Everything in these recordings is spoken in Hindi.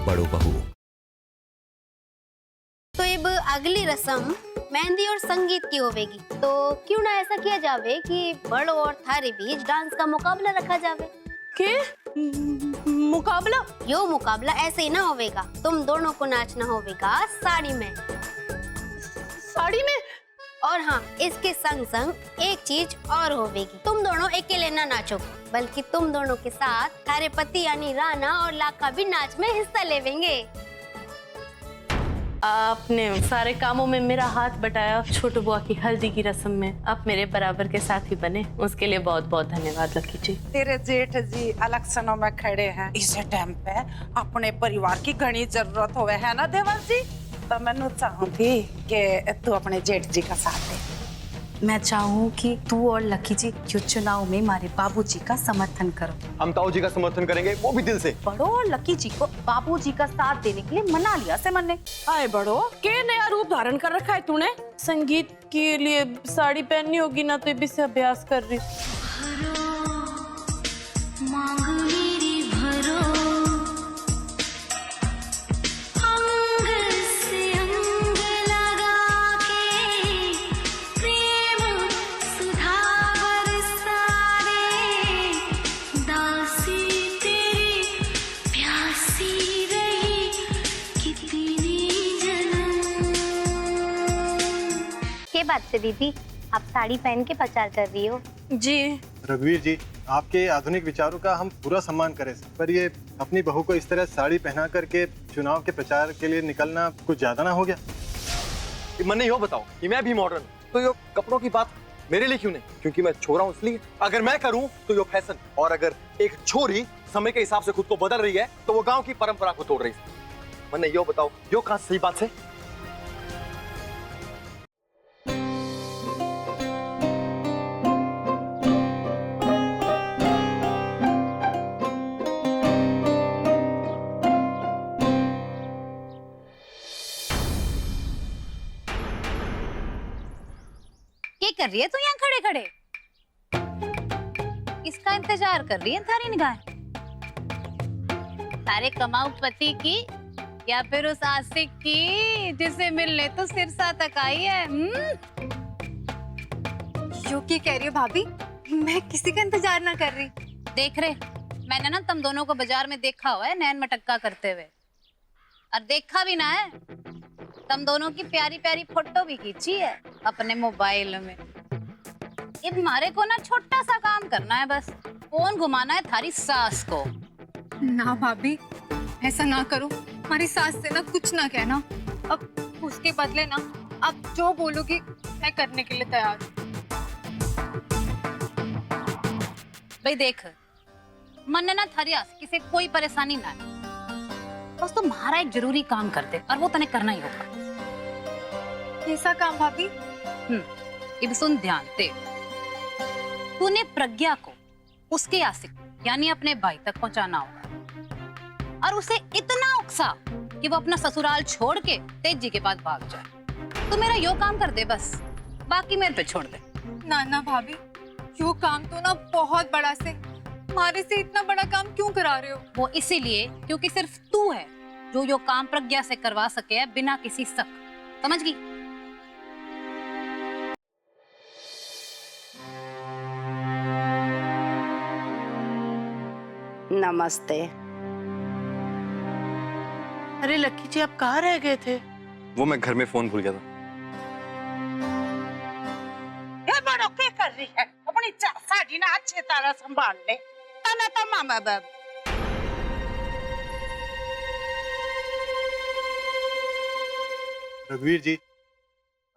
बड़ो बहू। तो अब अगली रस्म मेहंदी और संगीत की होवेगी, तो क्यों ना ऐसा किया जावे कि बड़ो और थारे बीच डांस का मुकाबला रखा जावे। के मुकाबला? यो मुकाबला ऐसे ही ना होवेगा, तुम दोनों को नाचना होवेगा साड़ी में। साड़ी में? और हाँ, इसके संग संग एक चीज और होवेगी, तुम दोनों अकेले ना नाचोगे, बल्कि तुम दोनों के साथ थारे पति यानी राणा और लाका भी नाच में हिस्सा लेवेंगे। आपने सारे कामों में मेरा हाथ बटाया, छोटू बुआ की हल्दी की रस्म में आप मेरे बराबर के साथी बने, उसके लिए बहुत बहुत धन्यवाद लकी जी। तेरे जेठ जी इलेक्शनों में खड़े हैं, इस टाइम पे अपने परिवार की घनी जरूरत होवे है ना देवर जी, तो मैं चाहूंगी कि तू अपने जेठ जी का साथ दे। मैं चाहूँ कि तू और लकी जी जो चुनाव में हमारे बाबूजी का समर्थन करो। हम ताऊ जी का समर्थन करेंगे, वो भी दिल से। बड़ो और लकी जी को बाबूजी का साथ देने के लिए मना लिया से मैंने। आए बड़ो, के नया रूप धारण कर रखा है तूने? संगीत के लिए साड़ी पहननी होगी ना, तो भी से अभ्यास कर रही। बात से दीदी, आप साड़ी पहन के प्रचार कर रही हो? जी रघुवीर जी, आपके आधुनिक विचारों का हम पूरा सम्मान करें, पर ये अपनी बहू को इस तरह साड़ी पहना करके चुनाव के प्रचार के लिए निकलना कुछ ज्यादा ना हो गया? मन यो बताओ कि मैं भी मॉडर्न, तो यो कपड़ों की बात मेरे लिए क्यों नहीं? क्योंकि मैं छोरा हूँ इसलिए। अगर मैं करूँ तो यो फैशन, और अगर एक छोरी समय के हिसाब से खुद को बदल रही है तो वो गाँव की परंपरा को तोड़ रही है। मन यो बताओ, यो कहाँ सही बात है? कर रही है तू यहाँ खड़े खड़े? इसका इंतजार कर रही है थारी निगाह? तारे कमाऊ पति की या फिर उस आशिक की जिसे मिलने तो सिरसा तक आई है? यो की कह रही हो भाभी, मैं किसी का इंतजार ना कर रही। देख रहे, मैंने ना तुम दोनों को बाजार में देखा हुआ है नैन मटक्का करते हुए, और देखा भी ना है, तुम दोनों की प्यारी प्यारी फोटो भी खींची है अपने मोबाइल में। अब हमारे को ना छोटा सा काम करना है, बस फोन घुमाना है थारी सास को। ना भाभी, ऐसा ना करो, हमारी सास से ना कुछ ना कहना। अब उसके बदले ना आप जो बोलोगी मैं करने के लिए तैयार हूँ। भाई देख, मन ना थारी आशिकी से कोई परेशानी ना है, बस तुम्हारा एक जरूरी काम कर दे और वो तने करना ही होगा। कैसा काम भाभी? अब सुन ध्यान से, तूने प्रज्ञा को उसके आशिक यानी अपने भाई तक पहुंचाना होगा, और उसे इतना उकसा कि वो अपना ससुराल छोड़ के तेज जी के पास भाग जाए। तू मेरा यो काम कर दे बस, बाकी मेरे पे छोड़ दे। ना ना भाभी, यो काम तो ना बहुत बड़ा से, हमारे से इतना बड़ा काम क्यों करा रहे हो? वो इसीलिए क्योंकि सिर्फ तू है जो यो काम प्रज्ञा से करवा सके है बिना किसी शक, समझ गई? नमस्ते। अरे लकी जी, आप कहाँ रह गए थे? वो मैं घर में फोन भूल गया था। ये बड़ो क्या कर रही है? अपनी साड़ी ना अच्छी तरह संभाल ले, तना तो मामा बाब। रघुवीर जी,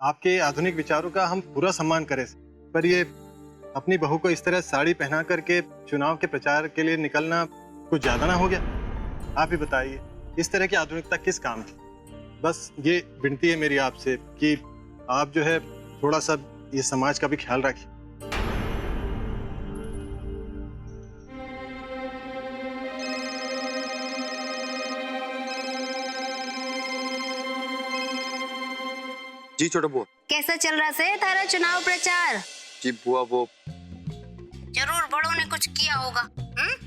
आपके आधुनिक विचारों का हम पूरा सम्मान करें, पर ये अपनी बहू को इस तरह साड़ी पहना करके चुनाव के प्रचार के लिए निकलना कुछ ज्यादा ना हो गया? आप ही बताइए, इस तरह की आधुनिकता किस काम की? बस ये विनती है मेरी आपसे कि आप जो है थोड़ा सा ये समाज का भी ख्याल रखिए। जी छोटा बुआ। कैसा चल रहा है तारा चुनाव प्रचार? जी बुआ, वो जरूर बड़ों ने कुछ किया होगा,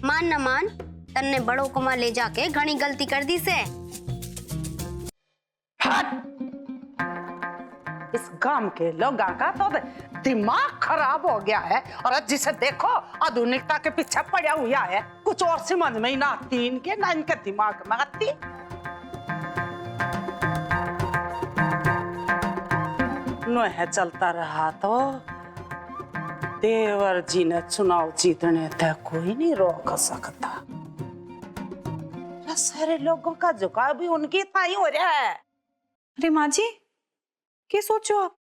मान न मान, तन्ने बड़ो को ले जाके घनी गलती कर दी से। इस गांव के लोगों का तो दिमाग खराब हो गया है, और जिसे देखो आधुनिकता के पीछे पड़ा हुआ है। कुछ और समझ में ही ना आती इनके, ना इनके दिमाग में आती। नोह चलता रहा तो देवर जी ने चुनाव जीतने तक कोई नहीं रोक सकता। सारे लोगों का झुकाव भी उनकी थाई हो रहा है। अरे माँ जी, क्या सोचो आप?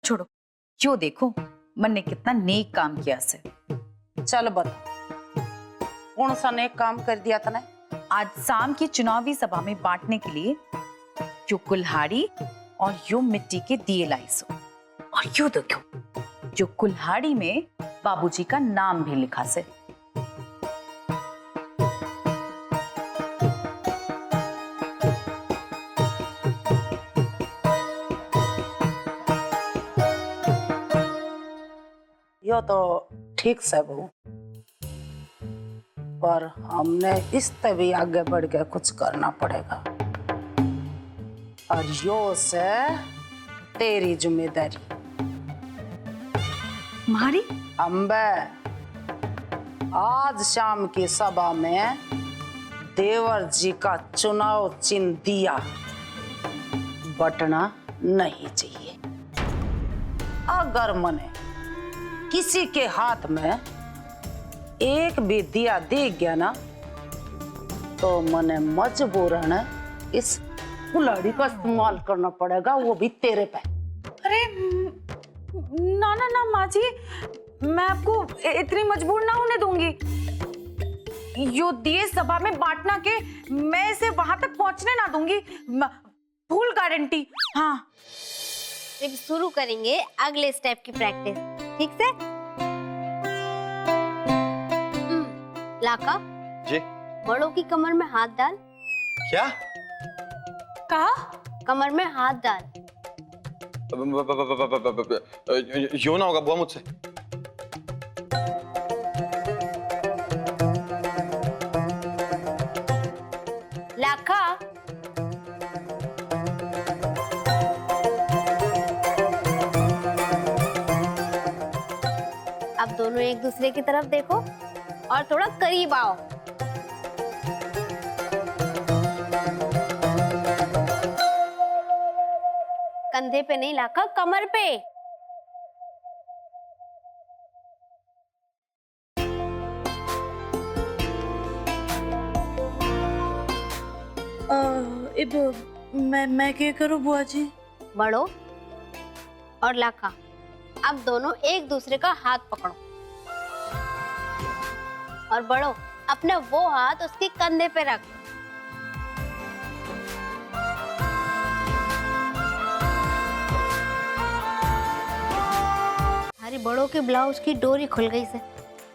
छोड़ो, यो देखो मन ने कितना नेक काम किया से। चल बता, कौन सा नेक काम कर दिया तने? आज शाम की चुनावी सभा में बांटने के लिए यो कुल्हाड़ी और यो मिट्टी के दिए लाई सो। और यो देखो, जो कुल्हाड़ी में बाबूजी का नाम भी लिखा से। यो तो ठीक से बहू, पर हमने इस पे भी आगे बढ़ के कुछ करना पड़ेगा। और यो से तेरी जिम्मेदारी। मारी अम्बे, आज शाम की सभा में देवर जी का चुनाव चिन्ह दिया बटना नहीं चाहिए। अगर मने किसी के हाथ में एक भी दिया दे गया ना, तो मने मजबूरन इस कुल्हाड़ी का इस्तेमाल करना पड़ेगा, वो भी तेरे पे। अरे ना ना ना माँ जी, मैं आपको इतनी मजबूर ना होने दूंगी। यो दिए सभा में बांटना के मैं इसे वहां तक पहुंचने ना दूंगी, फुल गारंटी। हाँ, फिर शुरू करेंगे अगले स्टेप की प्रैक्टिस, ठीक से? लाका जी? बड़ों की कमर में हाथ डाल। क्या? कहा? कमर में हाथ डाल। यो ना होगा बुआ मुझसे। लाका, अब दोनों एक दूसरे की तरफ देखो और थोड़ा करीब आओ। कंधे पे नहीं लाका, कमर पे। मैं क्या करूं बुआ जी? बड़ो और लाका, अब दोनों एक दूसरे का हाथ पकड़ो और बड़ो अपना वो हाथ उसके कंधे पे रख। हमारी बड़ों के ब्लाउज की डोरी खुल गई से,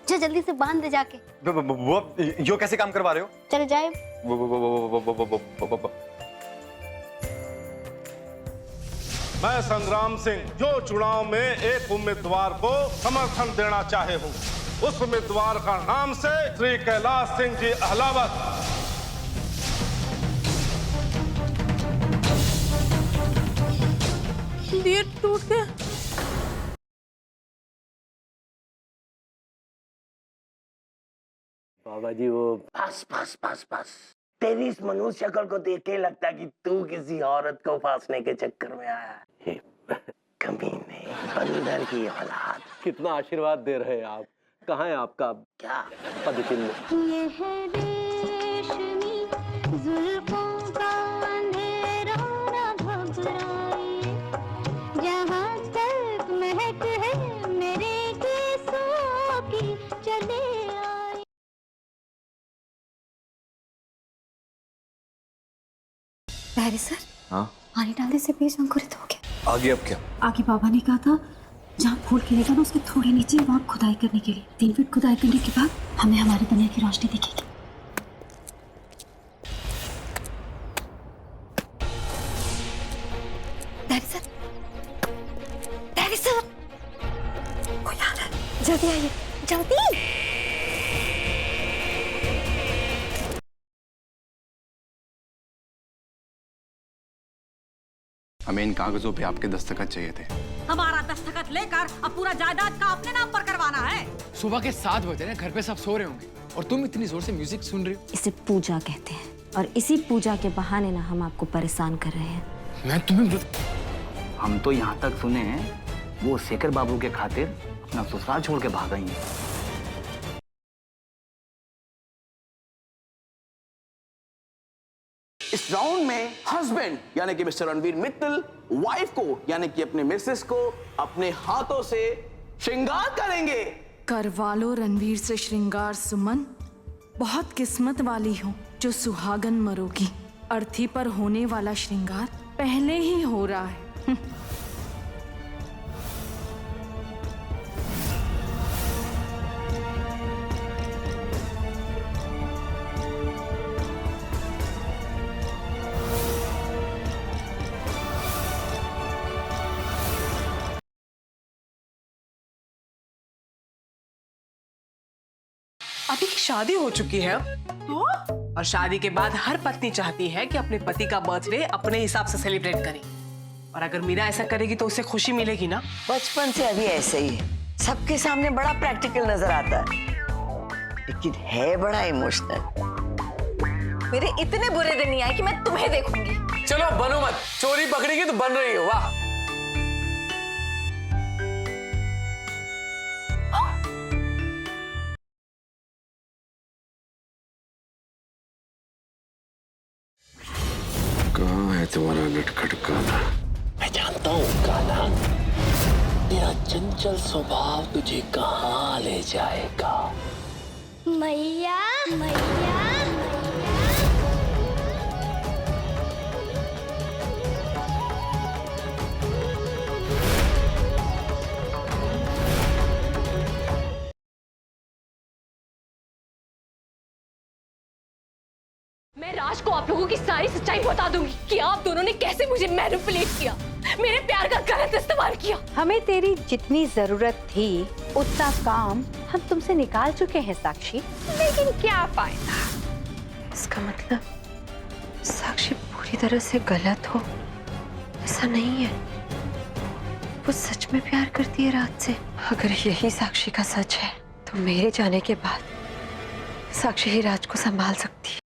जा जल्दी से बांध दे जाके। वो यो कैसे काम करवा रहे हो? चल जाए। मैं संग्राम सिंह जो चुनाव में एक उम्मीदवार को समर्थन देना चाहे हूँ, उस उम्मीदवार का नाम से श्री कैलाश सिंह जी अहलावत। ये टूट गया। बाबा जी वो बस बस बस बस, तेरी इस मनुष्य शक्ल को देख के लगता कि तू किसी औरत को फांसने के चक्कर में आया है। कमीने, बंदर की औलाद। कितना आशीर्वाद दे रहे हैं आप। कहाँ है आपका क्या पद चिन्ह? सर, हाँ? पानी डालने से बीज अंकुरित हो गया। आगे अब क्या? आगे बाबा ने कहा था जहाँ फूल खिलेगा ना उसके थोड़े नीचे वहाँ खुदाई करने के लिए 3 फीट खुदाई करने के बाद हमें हमारी दुनिया की रोशनी दिखेगी। डैडी सर, कोई आ रहा है, जल्दी आइए, जल्दी। हमें इन कागजों पे आपके दस्तखत चाहिए थे। हमारा दस्तखत लेकर अब पूरा जायदाद का अपने नाम पर करवाना है। सुबह के 7 बजे ना, घर पे सब सो रहे होंगे और तुम इतनी जोर से म्यूजिक सुन रही हो। इसे पूजा कहते हैं और इसी पूजा के बहाने ना हम आपको परेशान कर रहे हैं। मैं तुम्हें हम तो यहाँ तक सुने हैं वो शेखर बाबू के खातिर अपना ससुराल छोड़ के भाग गई है। इस राउंड में हस्बैंड यानी कि मिस्टर रणवीर मित्तल वाइफ को यानी कि अपने मिसेस को अपने हाथों से श्रृंगार करेंगे। करवा लो रणवीर से श्रृंगार सुमन। बहुत किस्मत वाली हो जो सुहागन मरोगी। अर्थी पर होने वाला श्रृंगार पहले ही हो रहा है। अभी की शादी हो चुकी है तो? और शादी के बाद हर पत्नी चाहती है कि अपने पति का बर्थडे अपने हिसाब से सेलिब्रेट करे। और अगर मीरा ऐसा करेगी तो उसे खुशी मिलेगी ना। बचपन से अभी ऐसे ही है, सबके सामने बड़ा प्रैक्टिकल नजर आता है लेकिन है बड़ा इमोशनल। मेरे इतने बुरे दिन नहीं आए कि मैं तुम्हें देखूंगी। चलो बनो मत, चोरी पकड़ेगी तो बन रही हो। वाह, कहाँ है तुम्हारा नटखट काना? मैं जानता हूँ काना, तेरा चंचल स्वभाव तुझे कहाँ ले जाएगा। मैया मैया मैं राज को आप लोगों की सारी सच्चाई बता दूंगी कि आप दोनों ने कैसे मुझे मैनिपुलेट किया, मेरे प्यार का गलत इस्तेमाल किया। हमें तेरी जितनी जरूरत थी उतना काम हम तुमसे निकाल चुके हैं साक्षी, लेकिन क्या फायदा। इसका मतलब साक्षी पूरी तरह से गलत हो ऐसा नहीं है, वो सच में प्यार करती है राज से। अगर यही साक्षी का सच है तो मेरे जाने के बाद साक्षी ही राज को संभाल सकती है।